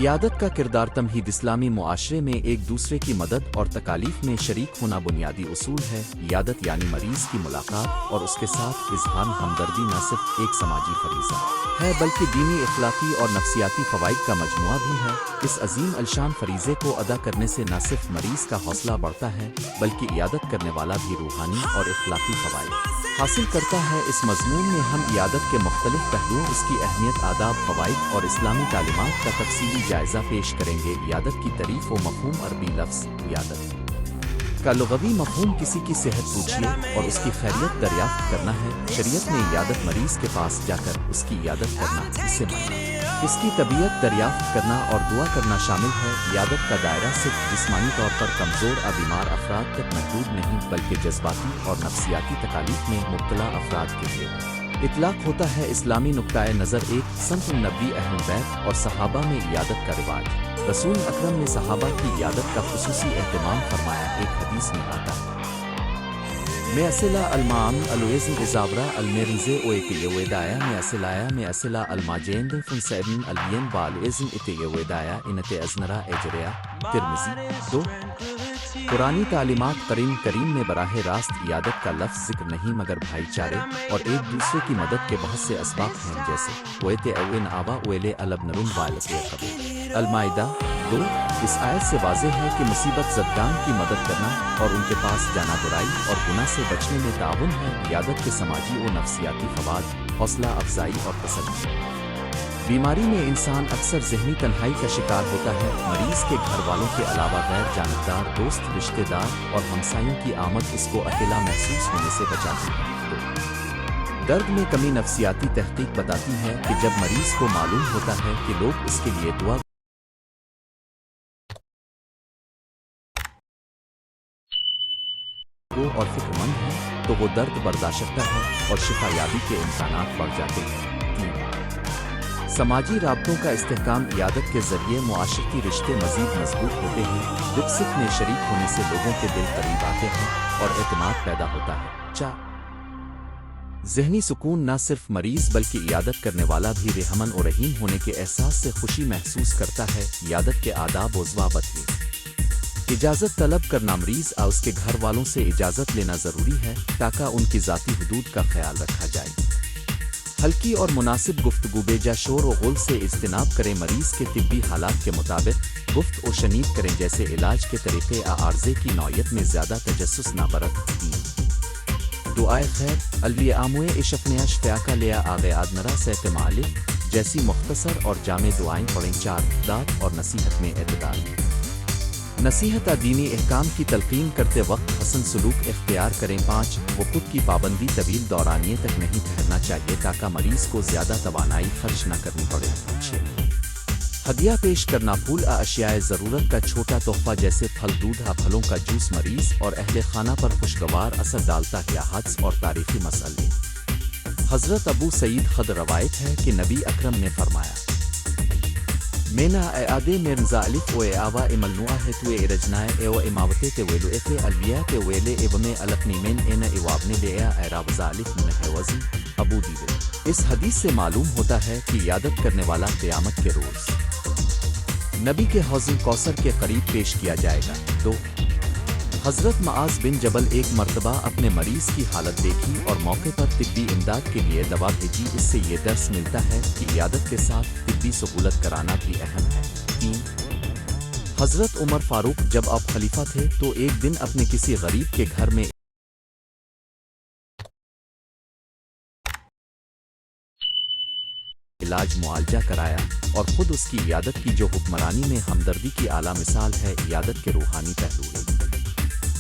इयादत का किरदार तमहीद इस्लामी मुआशरे में एक दूसरे की मदद और तकालीफ में शरीक होना बुनियादी उसूल है। इयादत यानी मरीज की मुलाकात और उसके साथ इजहार हमदर्दी न सिर्फ एक समाजी फरीज़ा है बल्कि दीनी, इखलाकी और नफ्सियाती फ़वाइद का मजमुआ भी है। इस अजीम अलशान फरीज़े को अदा करने से न सिर्फ मरीज का हौसला बढ़ता है बल्कि इयादत करने वाला भी रूहानी और इखलाकी फ़वाइद हासिल करता है। इस मज़मून में हम इयादत के मुख्तलिफ पहलुओं, उसकी अहमियत, आदाब, फ़वाइद और इस्लामी तालीमात का तफसीली जायज़ा पेश करेंगे। इयादत की तारीफ़ व मफ़हूम। अरबी लफ्ज़ इयादत का लुग़वी मफ़हूम किसी की सेहत पूछिए और उसकी खैरियत दरियाफ्त करना है। शरीयत में इयादत मरीज़ के पास जाकर उसकी इयादत करना, इससे मानना, इसकी तबीयत दरियाफ्त करना और दुआ करना शामिल है। इयादत का दायरा सिर्फ जिस्मानी तौर पर कमज़ोर और बीमार अफराद तक महदूद नहीं बल्कि जज्बाती और नफ्सियाती तकालीफ में मुब्तला अफराद के लिए इतलाक़ होता है। इस्लामी नुक्ताए नज़र एक संत नबी अहल बैत और सहाबा में इयादत का रिवाज। रसूल अकरम ने सहाबा की इयादत का खुसूसी एहतमाम फरमाया। एक हदीस में आता है, में असिला अलमाम अलवेज़न इज़ाबरा अलमेरिज़े ओएके वेदाया में असिलाया में असिला अलमाजेंद फुनसैबन अलयन बालवेज़न इते वेदाया इनते अज़नरा एजरिया। तिर्मिज़ी। 2 कुरानी तालीमात करीम में बराह रास्त इयादत का लफ्ज़ जिक्र नहीं मगर भाईचारे और एक दूसरे की मदद के बहुत से असबाब हैं, जैसे वेते अवन आबा वेले अलब नरुन वालके कबीर। अल-माइदा 2। इस आयत से वाज़ेह है कि मुसीबत ज़द्दान की मदद करना और उनके पास जाना बुराई और गुनाह से बचने में ताउन है। इयादत के समाजी और नफ्सियाती फ़वाद, हौसला अफजाई और तसल्ली। बीमारी में इंसान अक्सर ज़हनी तन्हाई का शिकार होता है। मरीज़ के घर वालों के अलावा गैर जानबदार, दोस्त, रिश्तेदार और हमसायों की आमद उसको अकेला महसूस होने से बचाती है। दर्द में कमी। नफ्सियाती तहकीक बताती है कि जब मरीज़ को मालूम होता है कि लोग उसके लिए दुआ और फिक्रमंद है तो वो दर्द बर्दाश्त करता है और शिफायाबी के इम्कानात बढ़ जाते हैं। 3 समाजी राब्तों का इस्तेहकाम। इयादत के ज़रिए मुआशरती रिश्ते मज़ीद मजबूत होते हैं। दुख सुख में शरीक होने से लोगों के दिल करीब आते हैं और एतमाद पैदा होता है। 4 ज़हनी सुकून। न सिर्फ मरीज़ बल्कि इयादत करने वाला भी रहमन और रहीम होने के एहसास से खुशी महसूस करता है। इयादत के आदाब व ज़वाबित। इजाज़त तलब करना। मरीज़ और उसके घर वालों से इजाज़त लेना ज़रूरी है ताकि उनकी ज़ाती हुदूद का ख्याल रखा जाए। हल्की और मुनासिब गुफ्तगू। बेजा शोर व गुल से इज्तिनाब करें। मरीज़ के तिब्बी हालात के मुताबिक गुफ्त और शनीद करें, जैसे इलाज के तरीक़े आर्ज़े की नौयत में ज़्यादा तजस्सुस ना बरत। 3 दुआए खैर। अलविए आमुए इशफ़ने अशफ़याका लिया आगे आदनरा से मालिक जैसी मुख्तसर और जामे दुआएं पढ़ें। 4 दात और नसीहत में एतदाल। नसीहत दीनी अहकाम की तलक़ीन करते वक्त हसन सलूक इख्तियार करें। 5 वक़्त की पाबंदी। तवील दौरानिए तक नहीं ठहरना चाहिए ताकि मरीज़ को ज़्यादा तवानाई खर्च न करनी पड़े। 6 हदिया पेश करना। फूल अशियाए ज़रूरत का छोटा तोहफ़ा जैसे फल, दूध, फलों का जूस मरीज़ और अहले खाना पर खुशगवार असर डालता है। हदस और तारीख़ी मसले। हज़रत अबू सईद ख़ुद रवायत है कि नबी अकरम ने फरमाया, मेना आदे मिर्ज़ा अलिफ व आवा इमलनुआ है तुए इरजनाए एव इमावते ते वेलो एते अलविया ते वेले एवमे अलकनी मेन एना इवाबने लेया एराबज़ा अलिफ मुनहवज़ी। अबू दीद। इस हदीस से मालूम होता है कि इयादत करने वाला क़यामत के रोज़ नबी के हौज़ कौसर के करीब पेश किया जाएगा। 2 हज़रत मआज़ बिन जबल एक मर्तबा अपने मरीज़ की हालत देखी और मौके पर तिब्बी इमदाद के लिए दवा भेजी। इससे ये दर्स मिलता है कि इयादत के साथ तिब्बी सहूलत कराना भी अहम है। 3 हज़रत उमर फ़ारूक जब आप खलीफा थे तो एक दिन अपने किसी गरीब के घर में इलाज मुआलजा कराया और ख़ुद उसकी इयादत की, जो हुक्मरानी में हमदर्दी की आला मिसाल है। इयादत के रूहानी पहलू।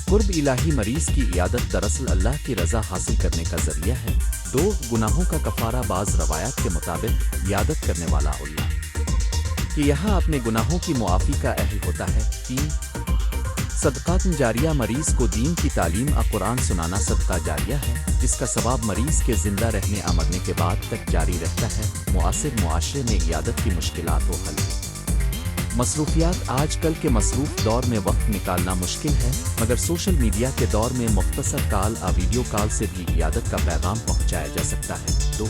कुर्ब इलाही। मरीज़ की इयादत दरअसल अल्लाह की रज़ा हासिल करने का ज़रिया है। 2 गुनाहों का कफ़ारा। बाज़ रवायात के मुताबिक इयादत करने वाला अल्लाह कि यहाँ अपने गुनाहों की मुआफ़ी का अहल होता है। 3 सदक़ात जारिया। मरीज़ को दीन की तालीम कुरान सुनाना सदका जारिया है, जिसका सवाब मरीज़ के ज़िंदा रहने मरने के बाद तक जारी रहता है। मुआसिर मुआशरे में इयादत की मुश्किलात व हल। मसरूफियात। आजकल के मसरूफ़ दौर में वक्त निकालना मुश्किल है, मगर सोशल मीडिया के दौर में मुख्तसर कॉल वीडियो कॉल से भी इयादत का पैगाम पहुँचाया जा सकता है। 2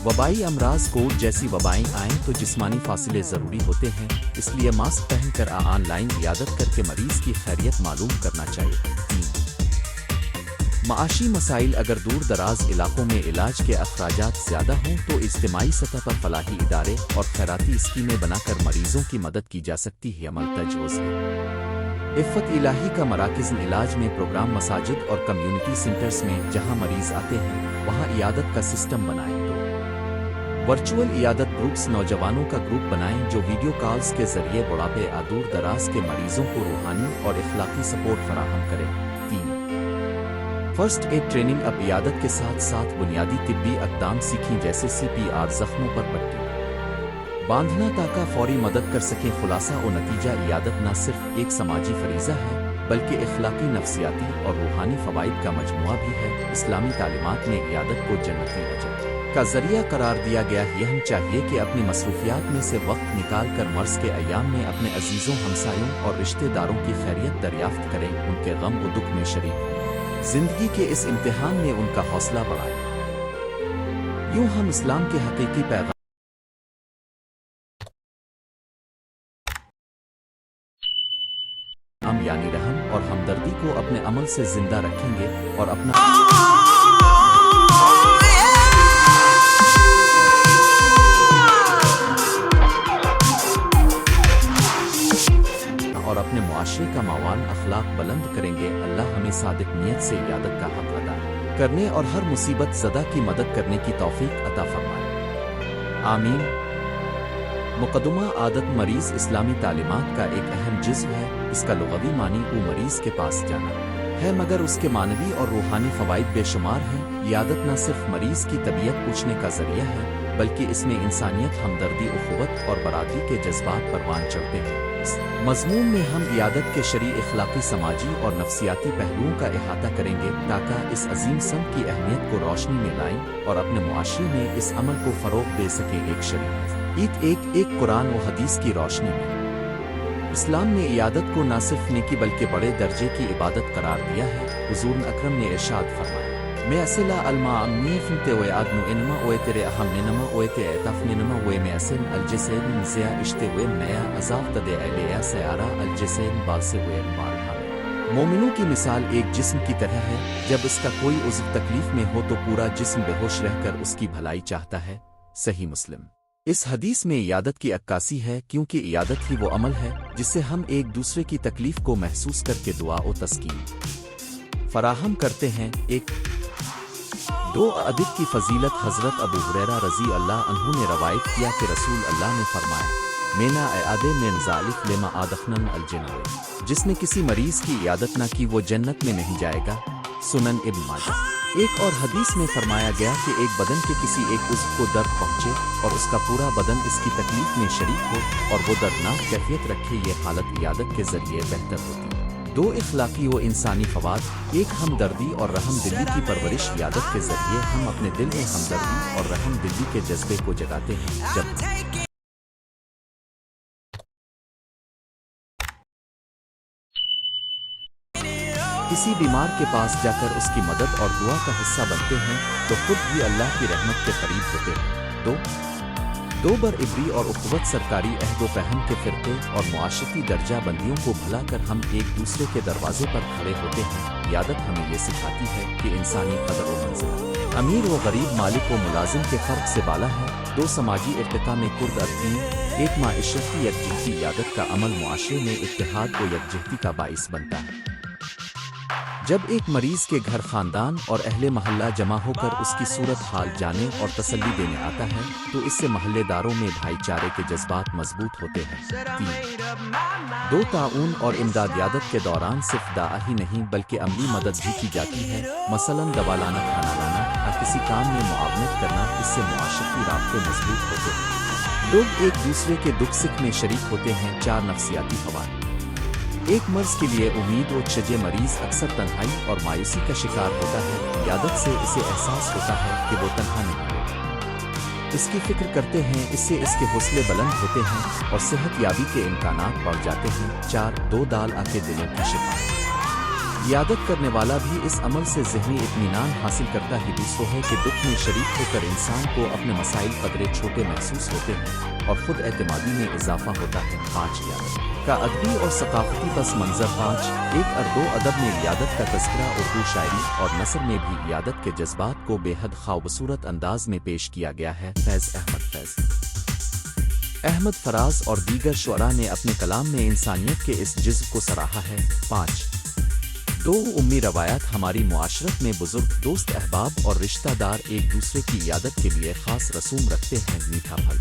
वबाई अमराज कोविड जैसी वबाएं आएं तो जिस्मानी फासिले ज़रूरी होते हैं, इसलिए मास्क पहनकर ऑनलाइन इयादत करके मरीज़ की खैरियत मालूम करना चाहिए। 3 माशी मसाइल अगर दूर दराज इलाकों में इलाज के अखराजात ज़्यादा हों तो इज्तिमाई सतह पर फलाही इदारे और खैराती स्कीमें बनाकर मरीज़ों की मदद की जा सकती है। अमल तजवीज़ है। इफ़्फ़त इलाही का मराकिज़ इलाज में प्रोग्राम मसाजिद और कम्युनिटी सेंटर्स में जहां मरीज़ आते हैं वहां इयादत का सिस्टम बनाएं। तो वर्चुअल इयादत ग्रुप्स नौजवानों का ग्रुप बनाएं जो वीडियो कॉल्स के जरिए बुढ़ापे या दूर दराज के मरीजों को रूहानी और इखलाकी सपोर्ट फराहम करें। 3 फर्स्ट एड ट्रेनिंग अब इयादत के साथ साथ बुनियादी तिब्बी अक़दाम सीखें जैसे CPR, ज़ख्मों पर पट्टी बांधना ताकि फौरी मदद कर सकें। खुलासा और नतीजा इयादत न सिर्फ एक समाजी फरीज़ा है बल्कि इखलाकी, नफ्सियाती और रूहानी फ़वाइद का मजमुआ भी है। इस्लामी तालीमात में इयादत को जन्नती वजह का ज़रिया करार दिया गया है। यह चाहिए कि अपनी मसरूफियात में से वक्त निकाल कर मर्ज़ के अय्याम में अपने अजीज़ों, हमसायों और रिश्तेदारों की खैरियत दरियाफ्त करें, उनके गम व दुख में शरीक हों, जिंदगी के इस इम्तिहान में उनका हौसला बढ़ाएं। यूं हम इस्लाम के हकीकी पैगाम यानी रहम और हमदर्दी को अपने अमल से जिंदा रखेंगे और अपना अपने मुआशरे का मावान अखलाक बुलंद करेंगे। अल्लाह हमें सादिक नियत से इयादत का हक अदा करने और हर मुसीबत ज़दा की मदद करने की तौफीक अता फरमाए। आमीन। मुक़द्दमा आदत मरीज़ इस्लामी तालीमात का एक अहम जुज़्व है। इसका लुग़वी मानी वो मरीज़ के पास जाना है, मगर उसके मानवी और रूहानी फ़वाइद बेशुमार हैं। इयादत न सिर्फ मरीज़ की तबीयत पूछने का ज़रिया है बल्कि इसमें इंसानियत, हमदर्दी, उख़ुवत और बरादरी के जज्बात परवान चढ़ते हैं। इस मज़मून में हम इयादत के शरई, इखलाकी, समाजी और नफ्सियाती पहलुओं का इहाता करेंगे ताकि इस अजीम संत की अहमियत को रोशनी में लाएं और अपने मुआशरे में इस अमल को फ़रोग़ दे सकें। एक शरीय एक कुरान और हदीस की रोशनी में इस्लाम ने इयादत को न सिर्फ नेकी बल्कि बड़े दर्जे की इबादत करार दिया है। हुज़ूर अकरम ने इरशाद फरमाया, मैं असिला अलमा अम्मी फिनते वे आदनु इनमा ओए तेरे अहम निनमा ओए ते एतफ निनमा ओए में असिन अलजसेन नज़िया इश्ते वे नया अज़ाफ तदे अलिया सयारा अलजसेन बासे वे बाल। मोमिनों की मिसाल एक जिस्म की तरह है, जब इसका कोई उज़्व तकलीफ में हो तो पूरा जिस्म बेहोश रहकर उसकी भलाई चाहता है। सही मुस्लिम। इस हदीस में इयादत की अक्कासी है क्योंकि इयादत ही वो अमल है जिससे हम एक दूसरे की तकलीफ को महसूस करके दुआ और तस्कीन फराहम करते हैं। 2 अदब की फजीलत। हज़रत अबू हुरैरा रज़ी अल्लाह अन्हु ने रवायत किया कि रसूल अल्लाह ने फरमाया, मेना आदे में ज़ालिफ लेमा आदखनन अलजन्नत, जिसने किसी मरीज़ की इयादत न की वो जन्नत में नहीं जाएगा। सुनन इब्न माजा। एक और हदीस में फरमाया गया कि एक बदन के किसी एक उज़्व को दर्द पहुँचे और उसका पूरा बदन इसकी तकलीफ में शरीक हो और वो दर्दनाक कैफियत रखे, ये हालत इयादत के ज़रिए बेहतर होती है। 2 इखलाकी व इंसानी फ़वाद। एक हमदर्दी और रहम दिली की परवरिश। इयादत के ज़रिए हम अपने दिल में हमदर्दी और रहम दिली के जज्बे को जगाते हैं। जब किसी बीमार के पास जाकर उसकी मदद और दुआ का हिस्सा बनते हैं तो खुद भी अल्लाह की रहमत के करीब होते हैं। 2 बर-इबरी और उख़ुवत। सरकारी अहद व फहम के फ़िरक़े और मुआशरती दर्जा बंदियों को भुला कर हम एक दूसरे के दरवाजे पर खड़े होते हैं। इयादत हमें ये सिखाती है कि इंसानी कदर व मंज़िल अमीर व गरीब, मालिक व मुलाजिम के फ़र्क से बाला है। 2 समाजी इर्तिक़ा में कुर्द अरकीन। 1 माइशरती यकजहती। इयादत का अमल मुआशरे में इत्तेहाद व यकजहती का बाइस बनता है। जब एक मरीज़ के घर ख़ानदान और अहले महल्ला जमा होकर उसकी सूरत हाल जाने और तसल्ली देने आता है तो इससे महल्लेदारों में भाईचारे के जज्बात मजबूत होते हैं। 3 2 ताउन और इमदाद। इयादत के दौरान सिर्फ दाआ ही नहीं बल्कि अमली मदद भी की जाती है, मसलन दवा लाना, खाना लाना या किसी काम में मुआवनत करना। इससे मुआशरती राब्ते मजबूत होते हैं, लोग एक दूसरे के दुख सुख में शरीक होते हैं। 4 नफ्सियाती फ़वाइद। एक मर्ज़ के लिए उम्मीद और शजे। मरीज़ अक्सर तन्हाई और मायूसी का शिकार होता है। इयादत से इसे एहसास होता है कि वो तन्हा नहीं है, इसकी फ़िक्र करते हैं। इससे इसके हौसले बुलंद होते हैं और सेहत याबी के इम्कानात बढ़ जाते हैं। 4 2 दाल आके दिलों की शिफा। عیادت کرنے والا بھی اس عمل سے ذہنی اطمینان حاصل کرتا ہی دوسروں ہے کہ دکھ میں شریک ہو کر انسان کو اپنے مسائل قدرے چھوٹے محسوس ہوتے ہیں اور خود اعتمادی میں اضافہ ہوتا ہے۔ 5 عیادت کا ادبی اور ثقافتی پس منظر۔ 5 ایک اردو ادب میں عیادت کا تذکرہ اردو شاعری اور نثر میں بھی عیادت کے جذبات کو بے حد خوبصورت انداز میں پیش کیا گیا ہے۔ فیض احمد فراز اور دیگر شعراء نے اپنے کلام میں انسانیت کے اس جزو کو سراہا ہے۔ 5 دو امی روایات ہماری معاشرت میں بزرگ، دوست، احباب اور رشتہ دار ایک دوسرے کی عیادت کے لیے خاص رسوم رکھتے ہیں۔ میٹھا پھل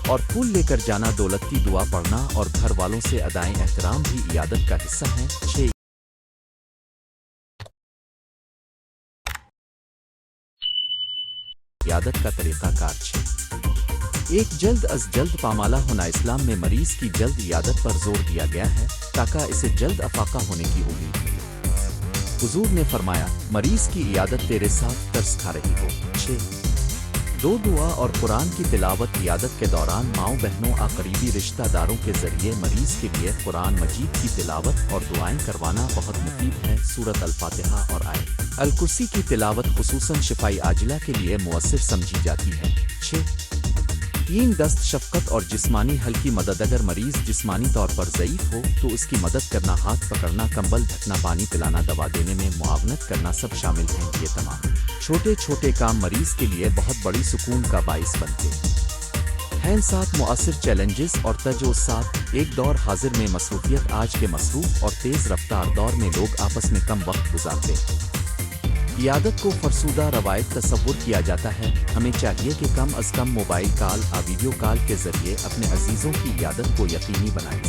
اور پھول لے کر جانا، دولت کی دعا پڑھنا اور گھر والوں سے ادائیں احترام بھی عیادت کا حصہ ہیں۔ 6 عیادت کا طریقہ کار۔ 6 ایک جلد از جلد پامالا ہونا۔ اسلام میں مریض کی جلد عیادت پر زور دیا گیا ہے تاکہ اسے جلد افاقہ ہونے کی امید ہو۔ حضور نے فرمایا، مریض کی عیادت تیرے ساتھ ترس کھا رہی ہو۔ 6 دو دعا اور قرآن کی تلاوت۔ عیادت کے دوران ماؤں بہنوں قریبی رشتہ داروں کے ذریعے مریض کے لیے قرآن مجید کی تلاوت اور دعائیں کروانا بہت مفید ہے۔ سورۃ الفاتحہ اور آیت الکرسی کی تلاوت خصوصاً شفائی عاجلہ کے لیے مؤثر سمجھی جاتی ہے۔ 6 تین دست شفقت اور جسمانی ہلکی مدد۔ اگر مریض جسمانی طور پر ضعیف ہو تو اس کی مدد کرنا، ہاتھ پکڑنا، کمبل ڈھکنا، پانی پلانا، دوا دینے میں معاونت کرنا سب شامل ہیں۔ یہ تمام چھوٹے چھوٹے کام مریض کے لیے بہت بڑی سکون کا باعث بنتے ہیں۔ 7 مؤثر چیلنجز اور تجاوزات۔ ایک دور حاضر میں مصروفیت، آج کے مصروف اور تیز رفتار دور میں لوگ آپس میں کم وقت گزارتے ہیں۔ عیادت کو فرسودہ روایت تصور کیا جاتا ہے۔ ہمیں چاہیے کہ کم از کم موبائل کال ویڈیو کال کے ذریعے اپنے عزیزوں کی عیادت کو یقینی بنائیں۔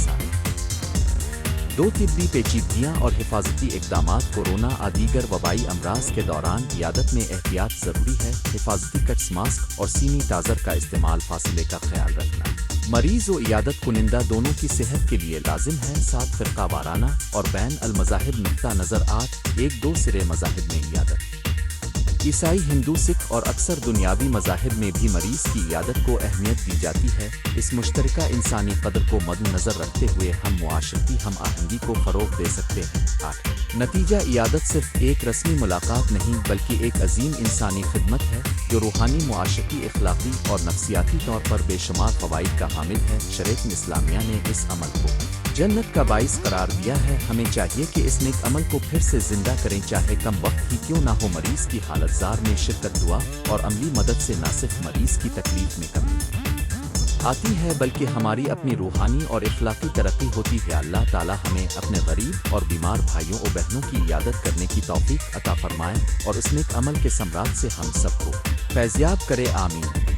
2 طبی پیچیدگیاں اور حفاظتی اقدامات۔ کورونا دیگر وبائی امراض کے دوران عیادت میں احتیاط ضروری ہے۔ حفاظتی کٹس، ماسک اور سینی ٹازر کا استعمال، فاصلے کا خیال رکھنا مریض و عیادت کنندہ دونوں کی صحت کے لیے لازم ہے۔ 7 فرقہ وارانہ اور بین المذاہب نقطہ نظر۔ 8 ایک دو سرے مذاہب میں عیادت۔ عیسائی، ہندو، سکھ اور اکثر دنیاوی مذاہب میں بھی مریض کی عیادت کو اہمیت دی جاتی ہے۔ اس مشترکہ انسانی قدر کو مد نظر رکھتے ہوئے ہم معاشرتی ہم آہنگی کو فروغ دے سکتے ہیں۔ 8 نتیجہ، عیادت صرف ایک رسمی ملاقات نہیں بلکہ ایک عظیم انسانی خدمت ہے جو روحانی، معاشرتی، اخلاقی اور نفسیاتی طور پر بے شمار فوائد کا حامل ہے۔ شریعت اسلامیہ نے اس عمل کو جنت کا باعث قرار دیا ہے۔ ہمیں چاہیے کہ اس نیک عمل کو پھر سے زندہ کریں، چاہے کم وقت ہی کیوں نہ ہو۔ مریض کی حالت زار میں شرکت، دعا اور عملی مدد سے نہ صرف مریض کی تکلیف میں کمی آتی ہے بلکہ ہماری اپنی روحانی اور اخلاقی ترقی ہوتی ہے۔ اللہ تعالی ہمیں اپنے غریب اور بیمار بھائیوں اور بہنوں کی عیادت کرنے کی توفیق عطا فرمائے اور اس نیک عمل کے ثمرات سے ہم سب کو فیضیاب کرے۔ آمین۔